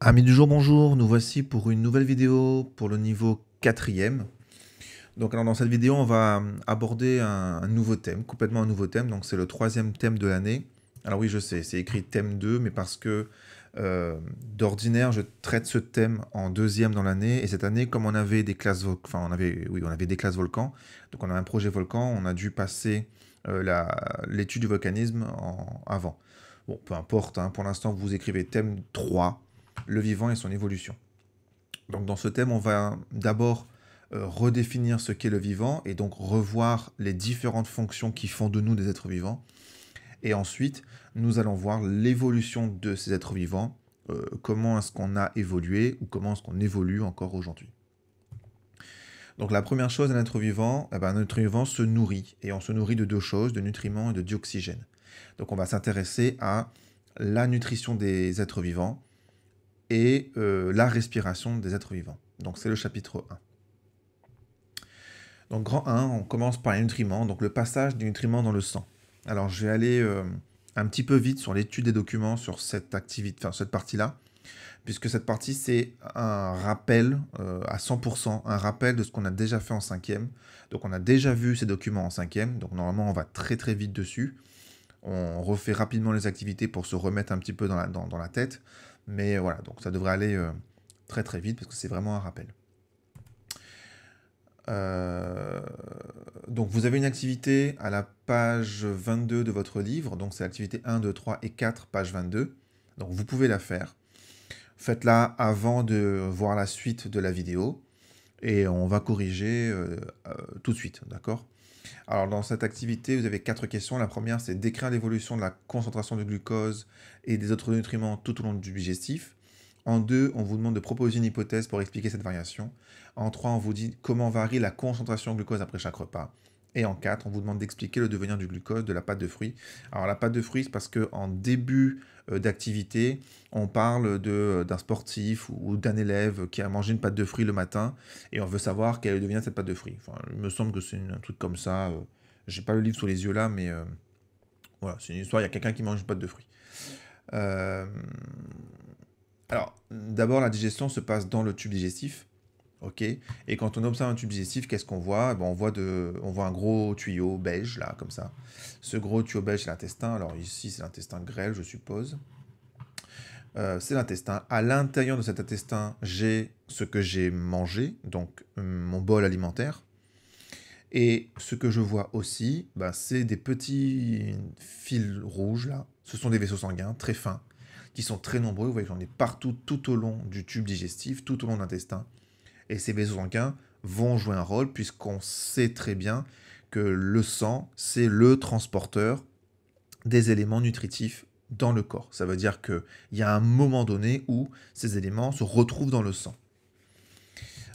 Amis du jour, bonjour, nous voici pour une nouvelle vidéo pour le niveau 4e. Donc alors dans cette vidéo, on va aborder un nouveau thème, complètement un nouveau thème, donc c'est le 3e thème de l'année. Alors oui, je sais, c'est écrit thème 2, mais parce que d'ordinaire, je traite ce thème en 2e dans l'année, et cette année, comme on avait des classes, on avait des classes volcans, donc on a un projet volcan, on a dû passer l'étude du volcanisme avant. Bon, peu importe, hein, pour l'instant, vous écrivez thème 3, le vivant et son évolution. Donc dans ce thème, on va d'abord redéfinir ce qu'est le vivant et donc revoir les différentes fonctions qui font de nous des êtres vivants. Et ensuite, nous allons voir l'évolution de ces êtres vivants, comment est-ce qu'on a évolué ou comment est-ce qu'on évolue encore aujourd'hui. Donc la première chose, un être vivant se nourrit. Et on se nourrit de deux choses, de nutriments et de dioxygène. Donc on va s'intéresser à la nutrition des êtres vivants et la respiration des êtres vivants. Donc c'est le chapitre 1. Donc grand 1, on commence par les nutriments, donc le passage des nutriments dans le sang. Alors je vais aller un petit peu vite sur l'étude des documents sur cette activité, enfin cette partie-là, puisque cette partie c'est un rappel à 100%, un rappel de ce qu'on a déjà fait en 5e. Donc on a déjà vu ces documents en 5e, donc normalement on va très très vite dessus. On refait rapidement les activités pour se remettre un petit peu dans la tête, mais voilà, donc ça devrait aller très très vite parce que c'est vraiment un rappel. Donc vous avez une activité à la page 22 de votre livre, donc c'est l'activité 1, 2, 3 et 4, page 22. Donc vous pouvez la faire. Faites-la avant de voir la suite de la vidéo et on va corriger tout de suite, d'accord? Alors dans cette activité, vous avez 4 questions. La première, c'est décrire l'évolution de la concentration de glucose et des autres nutriments tout au long du digestif. En 2, on vous demande de proposer une hypothèse pour expliquer cette variation. En 3, on vous dit comment varie la concentration de glucose après chaque repas. Et en 4, on vous demande d'expliquer le devenir du glucose de la pâte de fruits. Alors la pâte de fruits, c'est parce qu'en début d'activité, on parle d'un sportif ou d'un élève qui a mangé une pâte de fruits le matin et on veut savoir quel est le devenir de cette pâte de fruits. Enfin, il me semble que c'est un truc comme ça. J'ai pas le livre sous les yeux là, mais voilà, c'est une histoire, il y a quelqu'un qui mange une pâte de fruits. Euh, alors, d'abord, la digestion se passe dans le tube digestif. Ok. Et quand on observe un tube digestif, qu'est-ce qu'on voit? On voit un gros tuyau beige, là, comme ça. Ce gros tuyau beige, c'est l'intestin. Alors ici, c'est l'intestin grêle, je suppose. C'est l'intestin. À l'intérieur de cet intestin, j'ai ce que j'ai mangé, donc mon bol alimentaire. Et ce que je vois aussi, c'est des petits fils rouges, là. Ce sont des vaisseaux sanguins très fins, qui sont très nombreux. Vous voyez, j'en ai partout, tout au long du tube digestif, tout au long de l'intestin. Et ces vaisseaux sanguins vont jouer un rôle, puisqu'on sait très bien que le sang, c'est le transporteur des éléments nutritifs dans le corps. Ça veut dire qu'il y a un moment donné où ces éléments se retrouvent dans le sang.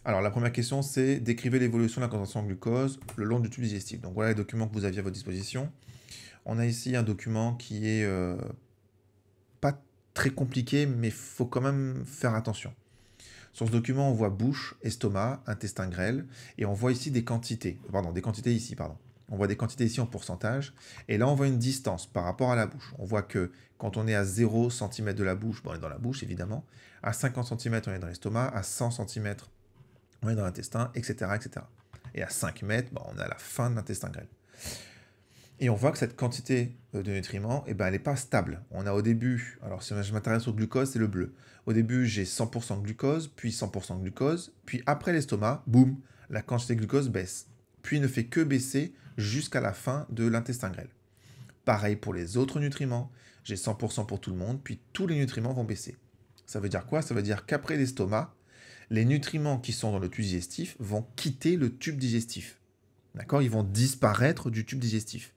Alors, la première question, c'est décrivez l'évolution de la concentration en glucose le long du tube digestif. Donc, voilà les documents que vous aviez à votre disposition. On a ici un document qui est pas très compliqué, mais il faut quand même faire attention. Sur ce document, on voit bouche, estomac, intestin grêle, et on voit ici des quantités. Des quantités ici, pardon. On voit des quantités ici en pourcentage, et là, on voit une distance par rapport à la bouche. On voit que quand on est à 0 cm de la bouche, on est dans la bouche, évidemment. À 50 cm, on est dans l'estomac. À 100 cm, on est dans l'intestin, etc., etc. Et à 5 mètres, on est à la fin de l'intestin grêle. Et on voit que cette quantité de nutriments, elle n'est pas stable. On a au début, alors si je m'intéresse au glucose, c'est le bleu. Au début, j'ai 100% de glucose, puis 100% de glucose, puis après l'estomac, boum, la quantité de glucose baisse. Puis ne fait que baisser jusqu'à la fin de l'intestin grêle. Pareil pour les autres nutriments, j'ai 100% pour tout le monde, puis tous les nutriments vont baisser. Ça veut dire quoi? Ça veut dire qu'après l'estomac, les nutriments qui sont dans le tube digestif vont quitter le tube digestif. D'accord? Ils vont disparaître du tube digestif.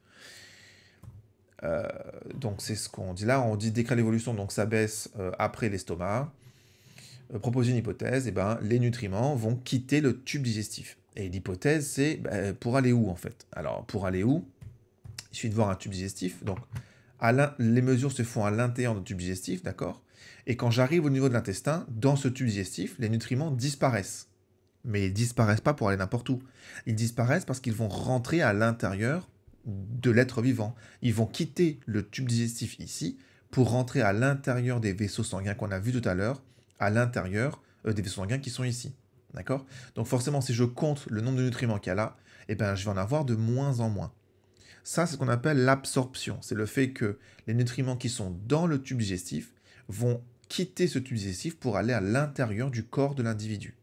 Donc c'est ce qu'on dit là, on dit décrire l'évolution, donc ça baisse après l'estomac. Proposer une hypothèse, les nutriments vont quitter le tube digestif. Et l'hypothèse, c'est pour aller où en fait? Alors pour aller où? Il suffit de voir un tube digestif, donc les mesures se font à l'intérieur du tube digestif, d'accord? Et quand j'arrive au niveau de l'intestin, dans ce tube digestif, les nutriments disparaissent. Mais ils disparaissent pas pour aller n'importe où. Ils disparaissent parce qu'ils vont rentrer à l'intérieur de l'être vivant. Ils vont quitter le tube digestif ici pour rentrer à l'intérieur des vaisseaux sanguins qu'on a vu tout à l'heure à l'intérieur des vaisseaux sanguins qui sont ici. D'accord? Donc forcément, si je compte le nombre de nutriments qu'il y a là, eh ben, je vais en avoir de moins en moins. Ça, c'est ce qu'on appelle l'absorption. C'est le fait que les nutriments qui sont dans le tube digestif vont quitter ce tube digestif pour aller à l'intérieur du corps de l'individu.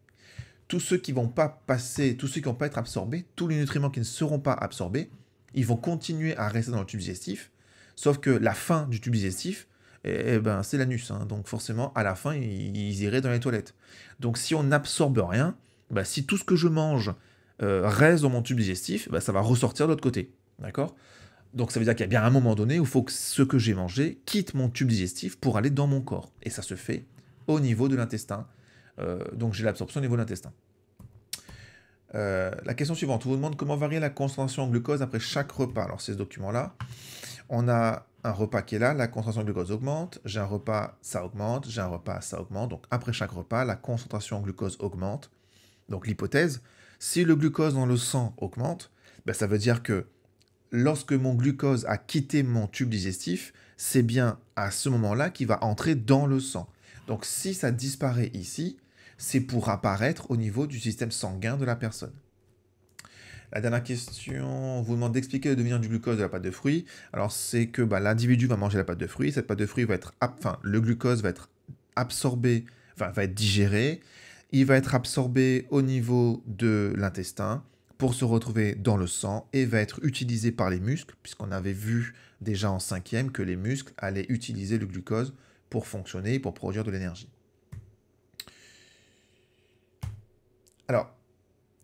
Tous ceux qui vont pas passer, tous ceux qui vont pas être absorbés, tous les nutriments qui ne seront pas absorbés, ils vont continuer à rester dans le tube digestif, sauf que la fin du tube digestif, ben, c'est l'anus, hein. Donc forcément, à la fin, ils iraient dans les toilettes. Donc si on n'absorbe rien, ben, si tout ce que je mange reste dans mon tube digestif, ben, ça va ressortir de l'autre côté. D'accord? Donc ça veut dire qu'il y a bien un moment donné où il faut que ce que j'ai mangé quitte mon tube digestif pour aller dans mon corps. Et ça se fait au niveau de l'intestin. Donc j'ai l'absorption au niveau de l'intestin. La question suivante, on vous demande comment varier la concentration en glucose après chaque repas. Alors c'est ce document-là. On a un repas qui est là, la concentration en glucose augmente. J'ai un repas, ça augmente. J'ai un repas, ça augmente. Donc après chaque repas, la concentration en glucose augmente. Donc l'hypothèse, si le glucose dans le sang augmente, ben, ça veut dire que lorsque mon glucose a quitté mon tube digestif, c'est bien à ce moment-là qu'il va entrer dans le sang. Donc si ça disparaît ici, c'est pour apparaître au niveau du système sanguin de la personne. La dernière question, on vous demande d'expliquer le devenir du glucose de la pâte de fruits. Alors c'est que l'individu va manger la pâte de fruits, cette pâte de fruits va être, le glucose va être absorbé, va être digéré, il va être absorbé au niveau de l'intestin pour se retrouver dans le sang et va être utilisé par les muscles, puisqu'on avait vu déjà en 5e que les muscles allaient utiliser le glucose pour fonctionner, pour produire de l'énergie. Alors,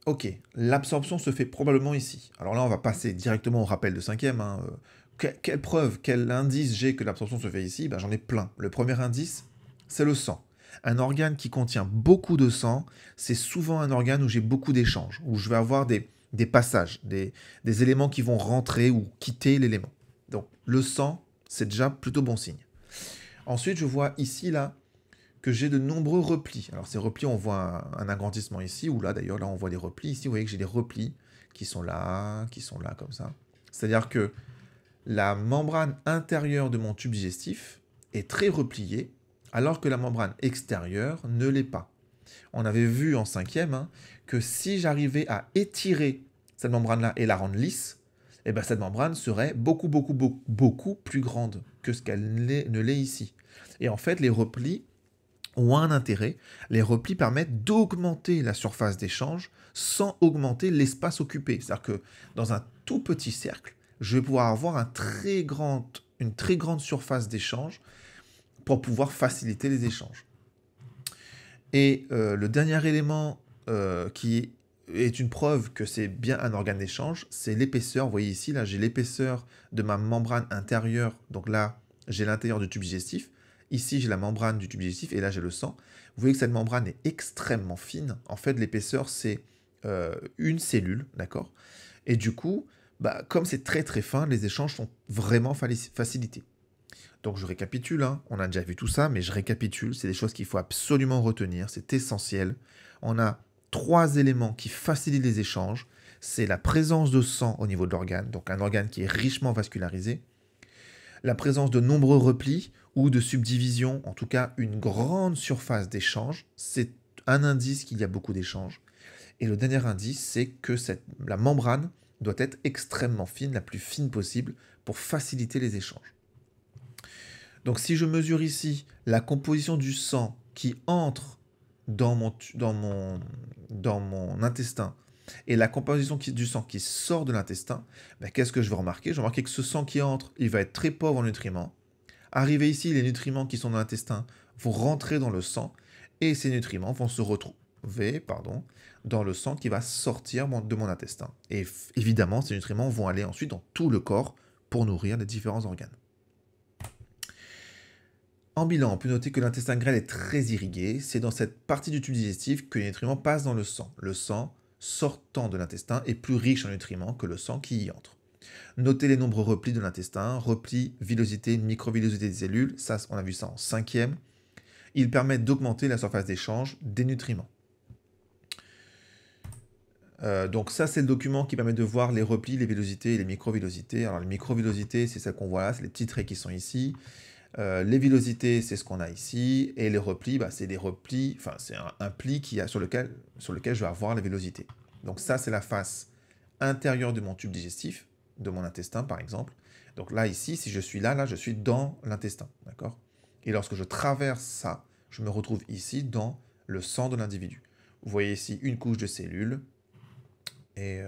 ok, l'absorption se fait probablement ici. Alors là, on va passer directement au rappel de 5e. Hein. Quelle preuve, quel indice j'ai que l'absorption se fait ici? J'en ai plein. Le premier indice, c'est le sang. Un organe qui contient beaucoup de sang, c'est souvent un organe où j'ai beaucoup d'échanges, où je vais avoir des passages, des éléments qui vont rentrer ou quitter l'élément. Donc le sang, c'est déjà plutôt bon signe. Ensuite, je vois ici, là, que j'ai de nombreux replis. Alors ces replis, on voit un agrandissement ici, ou là d'ailleurs, là on voit des replis. Ici, vous voyez que j'ai des replis qui sont là, comme ça. C'est-à-dire que la membrane intérieure de mon tube digestif est très repliée, alors que la membrane extérieure ne l'est pas. On avait vu en 5e que si j'arrivais à étirer cette membrane-là et la rendre lisse, eh ben cette membrane serait beaucoup plus grande que ce qu'elle ne l'est ici. Et en fait, les replis ont un intérêt. Les replis permettent d'augmenter la surface d'échange sans augmenter l'espace occupé. C'est-à-dire que dans un tout petit cercle, je vais pouvoir avoir une très grande surface d'échange pour pouvoir faciliter les échanges. Et le dernier élément qui est une preuve que c'est bien un organe d'échange, c'est l'épaisseur. Vous voyez ici, là, j'ai l'épaisseur de ma membrane intérieure. Donc là, j'ai l'intérieur du tube digestif. Ici, j'ai la membrane du tube digestif et là, j'ai le sang. Vous voyez que cette membrane est extrêmement fine. En fait, l'épaisseur, c'est une cellule, d'accord? Et du coup, comme c'est très très fin, les échanges sont vraiment facilités. Donc je récapitule, hein. On a déjà vu tout ça, mais je récapitule, c'est des choses qu'il faut absolument retenir, c'est essentiel. On a 3 éléments qui facilitent les échanges. C'est la présence de sang au niveau de l'organe, donc un organe qui est richement vascularisé, la présence de nombreux replis ou de subdivisions, en tout cas une grande surface d'échange, c'est un indice qu'il y a beaucoup d'échanges. Et le dernier indice, c'est que la membrane doit être extrêmement fine, la plus fine possible, pour faciliter les échanges. Donc si je mesure ici la composition du sang qui entre dans mon intestin et la composition du sang qui sort de l'intestin, qu'est-ce que je vais remarquer? Je vais remarquer que ce sang qui entre, il va être très pauvre en nutriments. Arrivé ici, les nutriments qui sont dans l'intestin vont rentrer dans le sang et ces nutriments vont se retrouver dans le sang qui va sortir de mon intestin. Et évidemment, ces nutriments vont aller ensuite dans tout le corps pour nourrir les différents organes. En bilan, on peut noter que l'intestin grêle est très irrigué. C'est dans cette partie du tube digestif que les nutriments passent dans le sang. Le sang sortant de l'intestin est plus riche en nutriments que le sang qui y entre. Notez les nombreux replis de l'intestin, replis, villosité, microvillosité des cellules, ça on a vu ça en 5e. Ils permettent d'augmenter la surface d'échange des nutriments. Donc ça c'est le document qui permet de voir les replis, les villosités et les microvillosités. Alors les microvillosités, c'est celles qu'on voit là, c'est les petits traits qui sont ici. Les villosités, c'est ce qu'on a ici, et les replis, bah, c'est des replis, enfin c'est un pli sur lequel je vais avoir la villosité. Donc ça, c'est la face intérieure de mon tube digestif, de mon intestin par exemple. Donc là, ici, si je suis là, je suis dans l'intestin, d'accord? Et lorsque je traverse ça, je me retrouve ici dans le sang de l'individu. Vous voyez ici une couche de cellules, et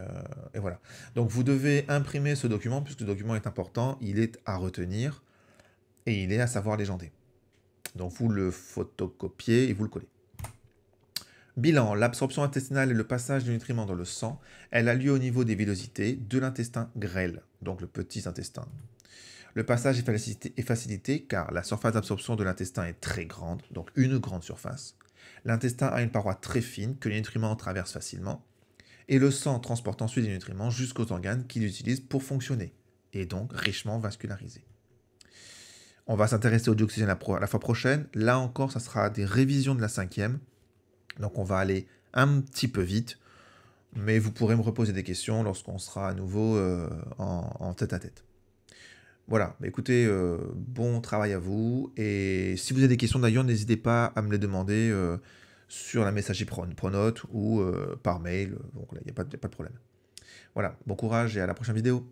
voilà. Donc vous devez imprimer ce document, puisque ce document est important, il est à retenir, et il est à savoir légender. Donc vous le photocopiez et vous le collez. Bilan, l'absorption intestinale et le passage des nutriments dans le sang, elle a lieu au niveau des villosités de l'intestin grêle, donc le petit intestin. Le passage est facilité car la surface d'absorption de l'intestin est très grande, donc une grande surface. L'intestin a une paroi très fine que les nutriments traversent facilement, et le sang transporte ensuite les nutriments jusqu'aux organes qu'il utilise pour fonctionner, et donc richement vascularisé. On va s'intéresser au dioxygène la fois prochaine. Là encore, ça sera des révisions de la 5e. Donc on va aller un petit peu vite, mais vous pourrez me reposer des questions lorsqu'on sera à nouveau en tête-à-tête. Voilà, bah écoutez, bon travail à vous, et si vous avez des questions d'ailleurs, n'hésitez pas à me les demander sur la messagerie Pronote ou par mail, donc là, il n'y a pas de problème. Voilà, bon courage et à la prochaine vidéo.